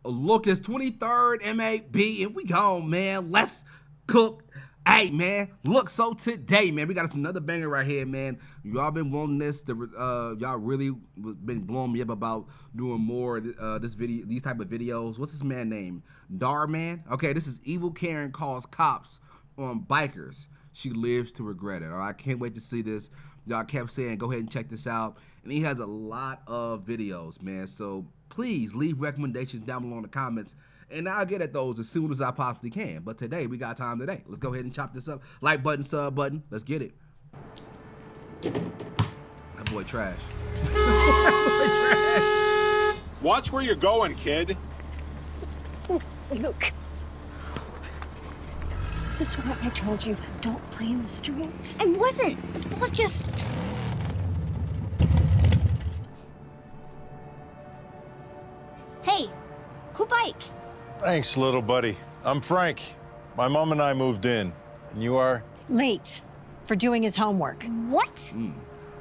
Look, it's 23rd MAB, and we gone, man. Let's cook. Hey, man, look, so today, man, we got us another banger right here, man. Y'all been wanting this. Y'all really been blowing me up about doing more these type of videos. What's this man name? Darman? Okay, this is Evil Karen Calls Cops on Bikers. She lives to regret it. All right, I can't wait to see this. Y'all kept saying, go ahead and check this out. And he has a lot of videos, man. So please leave recommendations down below in the comments. And I'll get at those as soon as I possibly can. But today, we got time today. Let's go ahead and chop this up. Like button, sub button. Let's get it. That boy trash. That boy trash. Watch where you're going, kid. Luke. Is this what I told you? Don't play in the street. I wasn't. Well, just... Hey, cool bike. Thanks, little buddy. I'm Frank. My mom and I moved in. And you are? Late for doing his homework. What?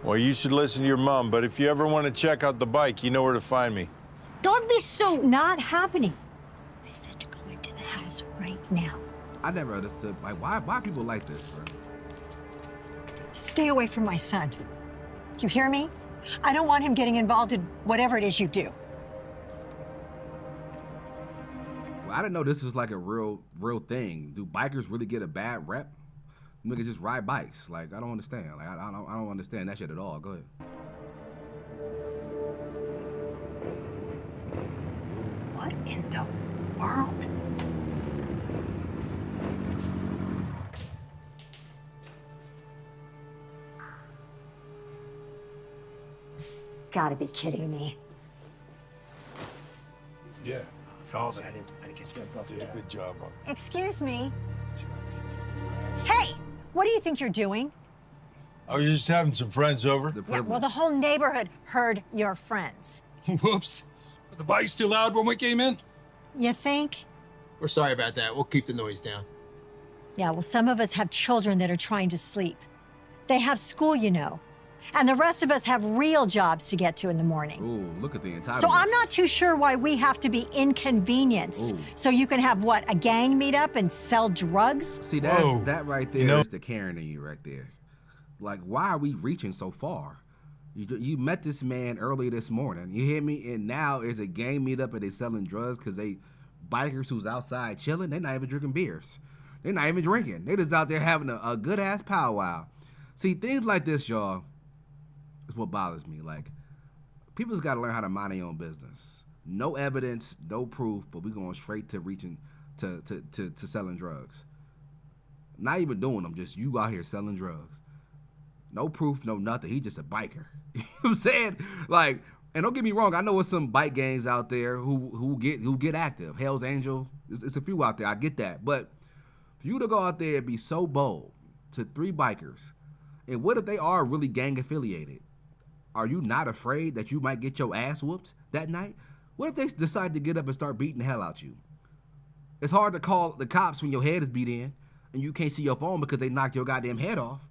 Well, you should listen to your mom, but if you ever want to check out the bike, you know where to find me. Don't be so... Not happening. I said to go into the house right now. I never understood, like, why people like this, bro? Stay away from my son. You hear me? I don't want him getting involved in whatever it is you do. Well, I didn't know this was like a real thing. Do bikers really get a bad rep? Niggas just ride bikes. Like, I don't understand. Like, I don't understand that shit at all. Go ahead. What in the world? Gotta be kidding me. Yeah. All that. I didn't get you. Good job. Excuse me. Hey, what do you think you're doing? I was just having some friends over. Yeah, well, the whole neighborhood heard your friends. Whoops. Were the bikes too loud when we came in? You think? We're sorry about that. We'll keep the noise down. Yeah, well, some of us have children that are trying to sleep. They have school, you know. And the rest of us have real jobs to get to in the morning. Ooh, look at the entitlement. So I'm not too sure why we have to be inconvenienced. Ooh. So you can have, what, a gang meet up and sell drugs? See, that right there is the Karen in you right there. Like, why are we reaching so far? You met this man early this morning, you hear me? And now it's a gang meet up and they selling drugs because they bikers who's outside chilling, they're not even drinking beers. They're not even drinking. They just out there having a good-ass powwow. See, things like this, y'all, is what bothers me. Like, people's got to learn how to mind their own business. No evidence, no proof, but we going straight to reaching to selling drugs. Not even doing them, just you out here selling drugs. No proof, no nothing. He just a biker. You know what I'm saying? Like, and don't get me wrong, I know there's some bike gangs out there who get active. Hell's Angel, it's a few out there. I get that, but for you to go out there and be so bold to 3 bikers, and what if they are really gang affiliated? Are you not afraid that you might get your ass whooped that night? What if they decide to get up and start beating the hell out you? It's hard to call the cops when your head is beat in and you can't see your phone because they knocked your goddamn head off.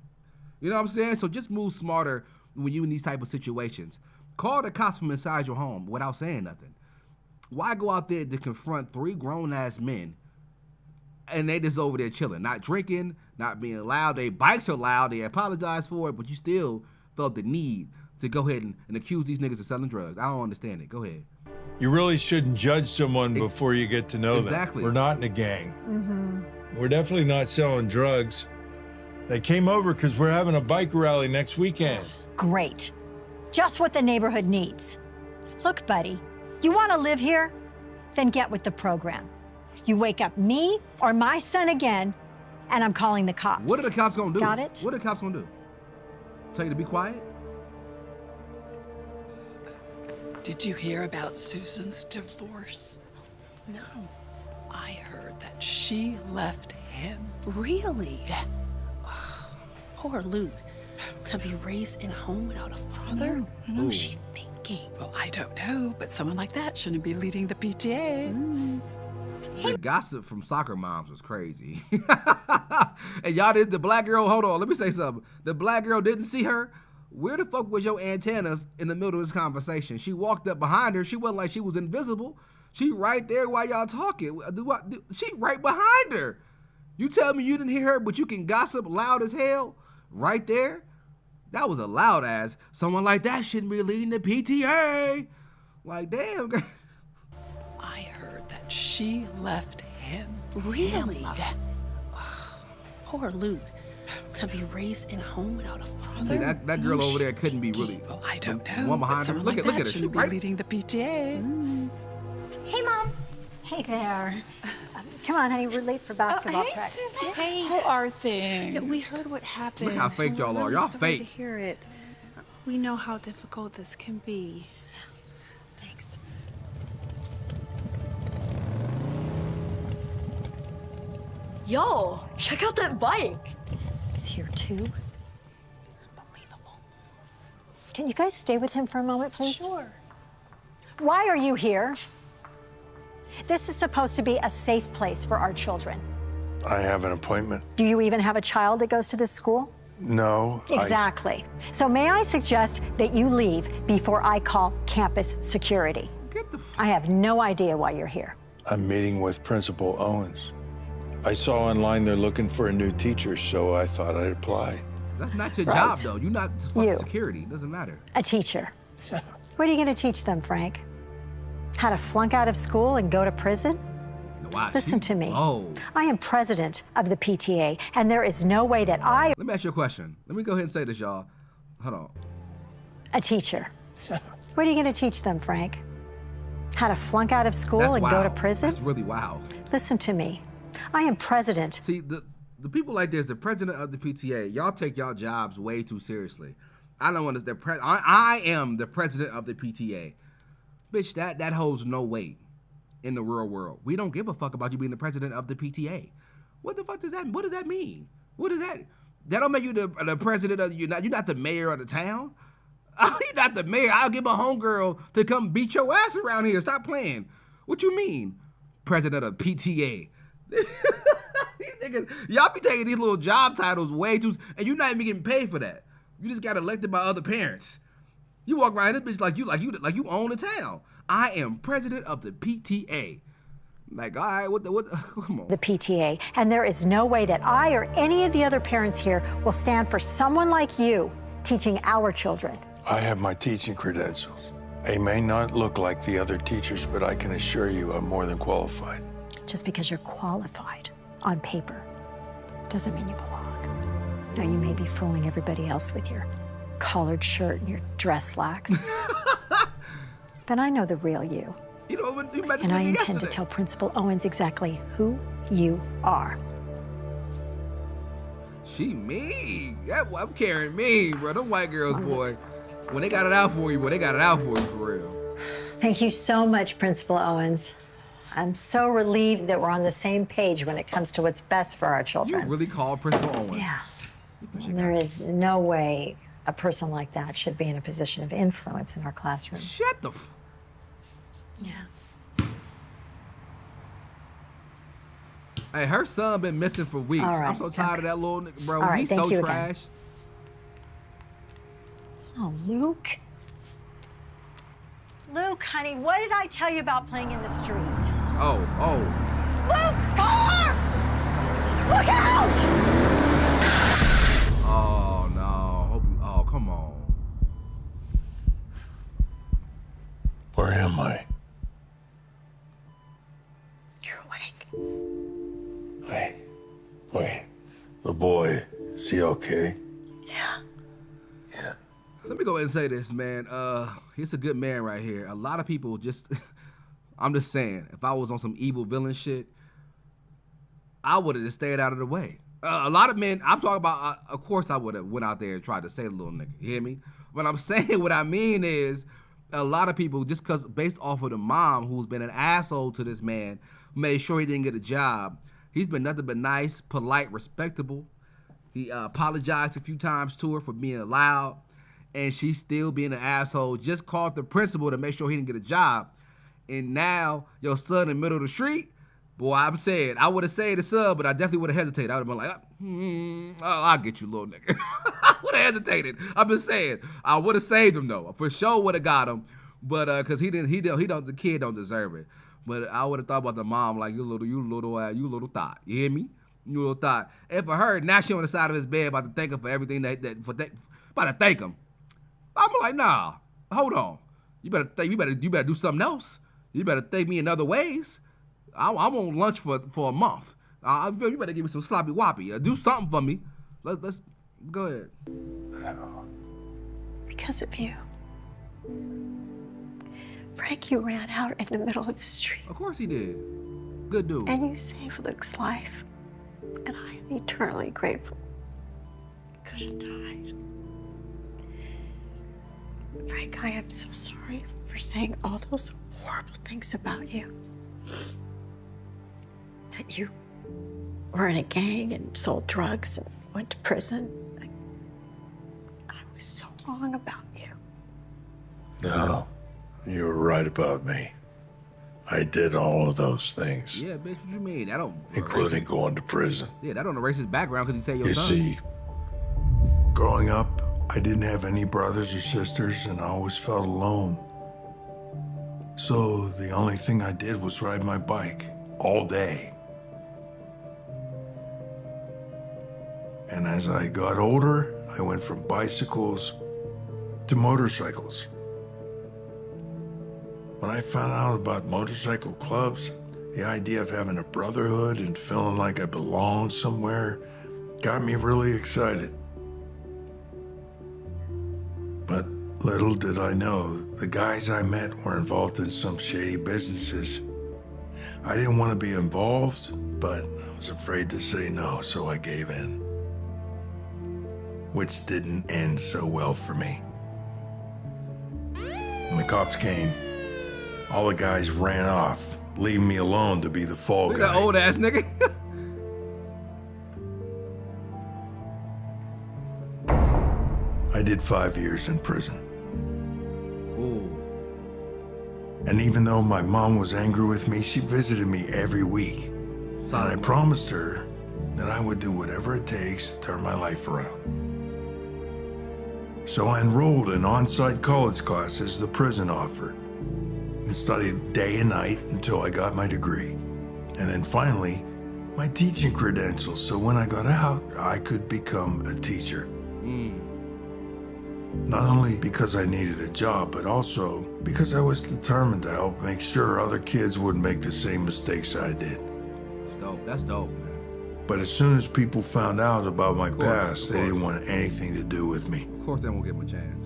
You know what I'm saying? So just move smarter when you in these type of situations. Call the cops from inside your home without saying nothing. Why go out there to confront 3 grown-ass men and they just over there chilling, not drinking, not being loud? Their bikes are loud, they apologize for it, but you still felt the need to go ahead and accuse these niggas of selling drugs. I don't understand it. Go ahead. You really shouldn't judge someone before you get to know them. Exactly. We're not in a gang. We're definitely not selling drugs. They came over because we're having a bike rally next weekend. Great. Just what the neighborhood needs. Look, buddy, you want to live here? Then get with the program. You wake up me or my son again, and I'm calling the cops. What are the cops gonna do? Got it? What are the cops gonna do? Tell you to be quiet? Did you hear about Susan's divorce? No. I heard that she left him. Really? Yeah. Poor Luke. To be raised in a home without a father? What was she thinking? Well, I don't know, but someone like that shouldn't be leading the PTA. The gossip from soccer moms was crazy. And y'all the black girl, hold on, let me say something. The black girl didn't see her. Where the fuck was your antennas in the middle of this conversation? She walked up behind her. She wasn't like she was invisible. She right there while y'all talking. She right behind her. You tell me you didn't hear her, but you can gossip loud as hell right there? That was a loud ass. Someone like that shouldn't be leading the PTA. Like, damn. I heard that she left him. Really? Yeah. Poor Luke. To be raised in a home without a father. See, that girl over there couldn't be really. Well, I don't the know. one but behind her. someone Look like at that her. She shouldn't be right. leading the PTA. Hey, Mom. Hey there. Come on, honey, we're late for basketball hey, practice. Susan. Hey. How are things? Yeah, we heard what happened. Look how fake and y'all we're are. really Y'all sorry to fake. hear it. We know how difficult this can be. Thanks. Yo, check out that bike. He's here too. Unbelievable. Can you guys stay with him for a moment, please? Sure. Why are you here? This is supposed to be a safe place for our children. I have an appointment. Do you even have a child that goes to this school? No. Exactly. So may I suggest that you leave before I call campus security? Get the. I have no idea why you're here. I'm meeting with Principal Owens. I saw online they're looking for a new teacher, so I thought I'd apply. That's not your Right. job, though. You're not fucking You. security. It doesn't matter. A teacher. What are you going to teach them, Frank? How to flunk out of school and go to prison? Why? Listen to me. Oh. I am president of the PTA, and there is no way that I, Let me ask you a question. Let me go ahead and say this, y'all. Hold on. a teacher. What are you going to teach them, Frank? How to flunk out of school That's and wild. go to prison? That's really wild. Listen to me. I am president. See, the people like this, the president of the PTA, y'all take y'all jobs way too seriously. I don't understand. I am the president of the PTA. Bitch, that holds no weight in the real world. We don't give a fuck about you being the president of the PTA. What the fuck does that? What does that mean? What is that? That don't make you the president of. You're not the mayor of the town. You're not the mayor. I'll get my homegirl to come beat your ass around here. Stop playing. What you mean, president of PTA? These niggas, y'all be taking these little job titles way too, and you're not even getting paid for that. You just got elected by other parents. You walk around this bitch like you own the town. I am president of the PTA. Like, all right, what? Come on. The PTA, and there is no way that I or any of the other parents here will stand for someone like you teaching our children. I have my teaching credentials. I may not look like the other teachers, but I can assure you I'm more than qualified. Just because you're qualified on paper doesn't mean you belong. Now, you may be fooling everybody else with your collared shirt and your dress slacks. But I know the real you. You know, you met this And I nigga intend to yesterday. tell Principal Owens exactly who you are. She mean. I'm carrying mean, bro. Them white girls, boy. When they got it out for you, boy, they got it out for you for real. Thank you so much, Principal Owens. I'm so relieved that we're on the same page when it comes to what's best for our You children. really called Principal Owens. Yeah. And there is no way a person like that should be in a position of influence in our classrooms. Shut the. Yeah. Hey, her son been missing for weeks. All right, I'm so tired of that little nigga, bro. All right, He's thank so you again. trash. Oh, Luke. Luke, honey, what did I tell you about playing in the street? Oh. Luke, car! Look out! Oh no. Oh, come on. Where am I? You're awake. Wait. The boy, is he okay? Yeah. Yeah. Let me go ahead and say this, man. He's a good man right here. A lot of people just, I'm just saying, if I was on some evil villain shit, I would have just stayed out of the way. A lot of men, I'm talking about, of course I would have went out there and tried to save the little nigga, you hear me? But I'm saying what I mean is, a lot of people, just because based off of the mom who's been an asshole to this man, made sure he didn't get a job. He's been nothing but nice, polite, respectable. He apologized a few times to her for being loud, and she's still being an asshole. Just called the principal to make sure he didn't get a job. And now your son in the middle of the street, boy, I'm saying, I would have saved the son, but I definitely would have hesitated. I would have been like, I'll get you, little nigga. I would have hesitated. I'm just saying, I would have saved him though. For sure would have got him, but because the kid don't deserve it. But I would have thought about the mom like you little thought. You hear me? You little thought. And for her, now she on the side of his bed about to thank him for everything about to thank him. I'm like, nah, hold on. You better do something else. You better thank me in other ways. I'm on lunch for a month. You better give me some sloppy woppy. Do something for me. Let's go ahead. Because of you. Frankie ran out in the middle of the street. Of course he did. Good dude. And you saved Luke's life. And I am eternally grateful. You could have died. Frank, I am so sorry for saying all those horrible things about you. That you were in a gang and sold drugs and went to prison. I was so wrong about you. No, you were right about me. I did all of those things. Yeah, bitch, what you mean? I don't... Including going to prison. Yeah, that don't erase his background because he said your You son. see, growing up, I didn't have any brothers or sisters, and I always felt alone. So the only thing I did was ride my bike all day. And as I got older, I went from bicycles to motorcycles. When I found out about motorcycle clubs, the idea of having a brotherhood and feeling like I belonged somewhere got me really excited. But little did I know, the guys I met were involved in some shady businesses. I didn't want to be involved, but I was afraid to say no, so I gave in. Which didn't end so well for me. When the cops came, all the guys ran off, leaving me alone to be the fall Look guy. at that old ass nigga. I did 5 years in prison. Ooh. And even though my mom was angry with me, she visited me every week. And I promised her that I would do whatever it takes to turn my life around. So I enrolled in on-site college classes the prison offered and studied day and night until I got my degree. And then finally, my teaching credentials, so when I got out, I could become a teacher. Not only because I needed a job, but also because I was determined to help make sure other kids wouldn't make the same mistakes I did. That's dope. That's dope, man. But as soon as people found out about my course, past, of they didn't course. want anything to do with me. Of course they won't give him a chance.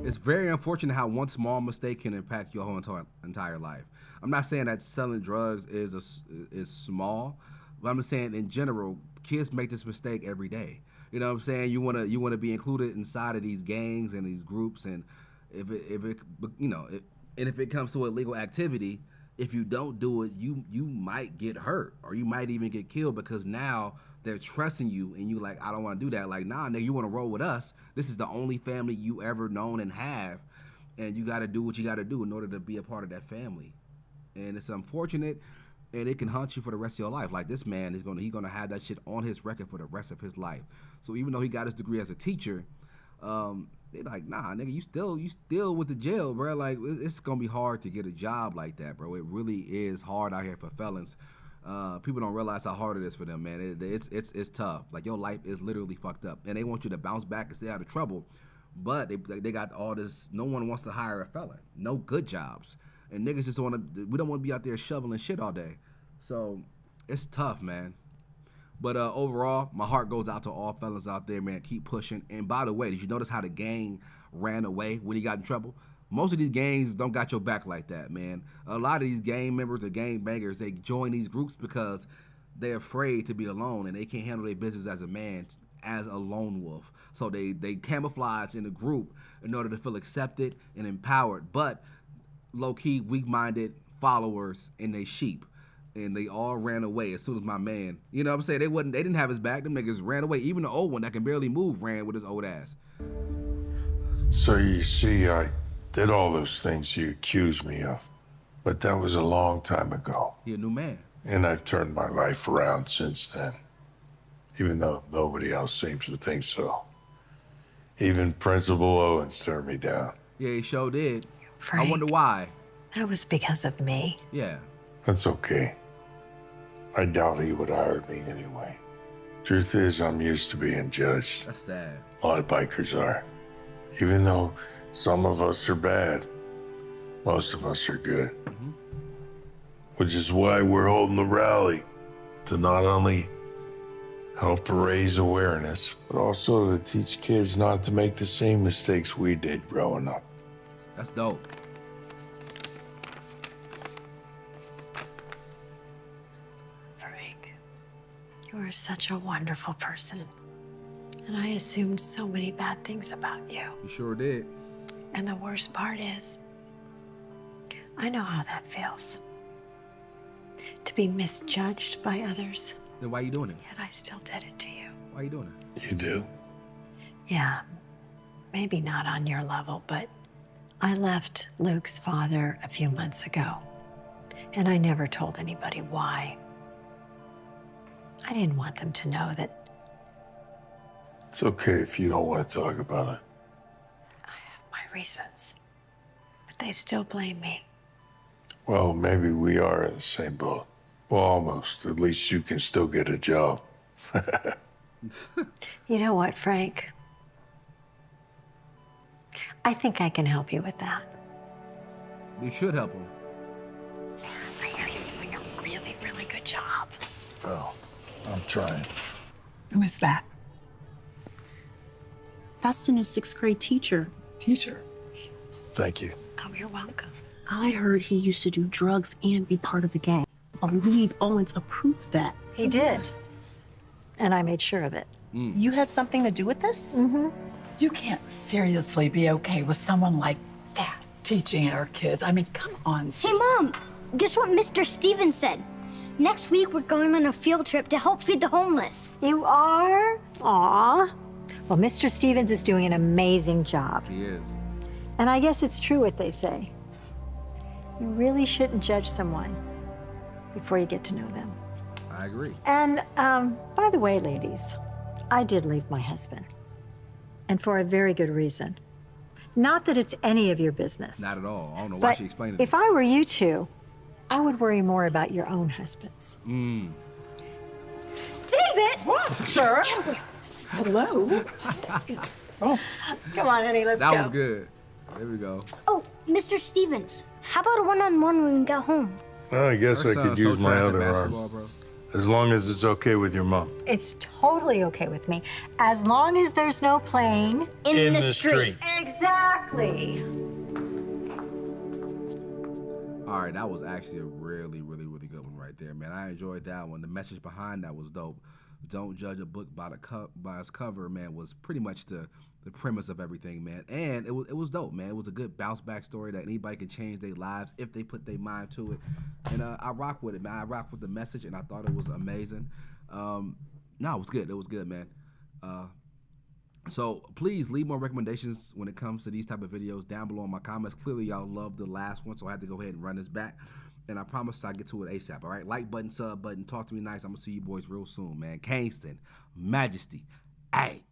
It's very unfortunate how one small mistake can impact your whole entire life. I'm not saying that selling drugs is small, but I'm just saying in general, kids make this mistake every day. You know what I'm saying? You wanna be included inside of these gangs and these groups, and if it comes to illegal activity, if you don't do it, you might get hurt or you might even get killed because now they're trusting you and you like, I don't want to do that. Like, nah, nigga, you want to roll with us. This is the only family you ever known and have, and you got to do what you got to do in order to be a part of that family. And it's unfortunate, and it can haunt you for the rest of your life. Like this man he's gonna have that shit on his record for the rest of his life. So even though he got his degree as a teacher, they're like, nah, nigga, you still with the jail, bro. Like it's gonna be hard to get a job like that, bro. It really is hard out here for felons. People don't realize how hard it is for them, man. It's tough. Like your life is literally fucked up, and they want you to bounce back and stay out of trouble. But they got all this. No one wants to hire a felon. No good jobs, and niggas just want to. We don't want to be out there shoveling shit all day. So it's tough, man. But overall, my heart goes out to all fellas out there, man. Keep pushing. And by the way, did you notice how the gang ran away when he got in trouble? Most of these gangs don't got your back like that, man. A lot of these gang members or gang bangers, they join these groups because they're afraid to be alone and they can't handle their business as a man, as a lone wolf. So they camouflage in a group in order to feel accepted and empowered, but low-key, weak-minded followers and they sheep. And they all ran away as soon as my man, you know what I'm saying? They didn't have his back. Them niggas ran away. Even the old one that can barely move ran with his old ass. So you see, I did all those things you accused me of, but that was a long time ago. He a new man. And I've turned my life around since then, even though nobody else seems to think so. Even Principal Owens turned me down. Yeah, he sure did. Frank. I wonder why. That was because of me. Yeah. That's okay. I doubt he would have hired me anyway. Truth is, I'm used to being judged. That's sad. A lot of bikers are. Even though some of us are bad, most of us are good. Which is why we're holding the rally to not only help raise awareness, but also to teach kids not to make the same mistakes we did growing up. That's dope. Frank, you are such a wonderful person. And I assumed so many bad things about you. You sure did. And the worst part is, I know how that feels. To be misjudged by others, Then why you doing it? yet I still did it to you. Why you doing it? You do? Yeah, maybe not on your level, but I left Luke's father a few months ago, and I never told anybody why. I didn't want them to know that It's okay if you don't want to talk about it. I have my reasons, but they still blame me. Well, maybe we are in the same boat. Well, almost. At least you can still get a job. You know what, Frank? I think I can help you with that. You should help him. I hear you're doing a really, really good job. Oh, I'm trying. Who is that? That's the new 6th grade teacher. Teacher. Thank you. Oh, you're welcome. I heard he used to do drugs and be part of a gang. I believe Owens approved that. He did. And I made sure of it. You had something to do with this? You can't seriously be okay with someone like that teaching our kids. I mean, come on, Hey, Susan. Mom, guess what Mr. Stevens said? Next week, we're going on a field trip to help feed the homeless. You are? Aw. Well, Mr. Stevens is doing an amazing job. He is. And I guess it's true what they say. You really shouldn't judge someone before you get to know them. I agree. And by the way, ladies, I did leave my husband. And for a very good reason. Not that it's any of your business. Not at all. I don't know why But she explained it. if I were you two, I would worry more about your own husbands. David! Sure. Hello. Come on, honey, let's That go. was good. There we go. Oh, Mr. Stevens, how about a one-on-one when we get home? Well, I guess Her I son's could so use my trash at other basketball, arm. bro. As long as it's okay with your mom. It's totally okay with me, as long as there's no playing. In the street. Exactly. All right, that was actually a really, really, really good one right there, man. I enjoyed that one. The message behind that was dope. Don't judge a book by its cover, man, was pretty much the premise of everything, man. And it was dope, man. It was a good bounce back story that anybody can change their lives if they put their mind to it. And I rock with it, man. I rock with the message, and I thought it was amazing. No, it was good. It was good, man. So please leave more recommendations when it comes to these type of videos down below in my comments. Clearly, y'all loved the last one, so I had to go ahead and run this back. And I promise I'll get to it ASAP, all right? Like button, sub button, talk to me nice. I'm going to see you boys real soon, man. Kingston, Majesty, hey.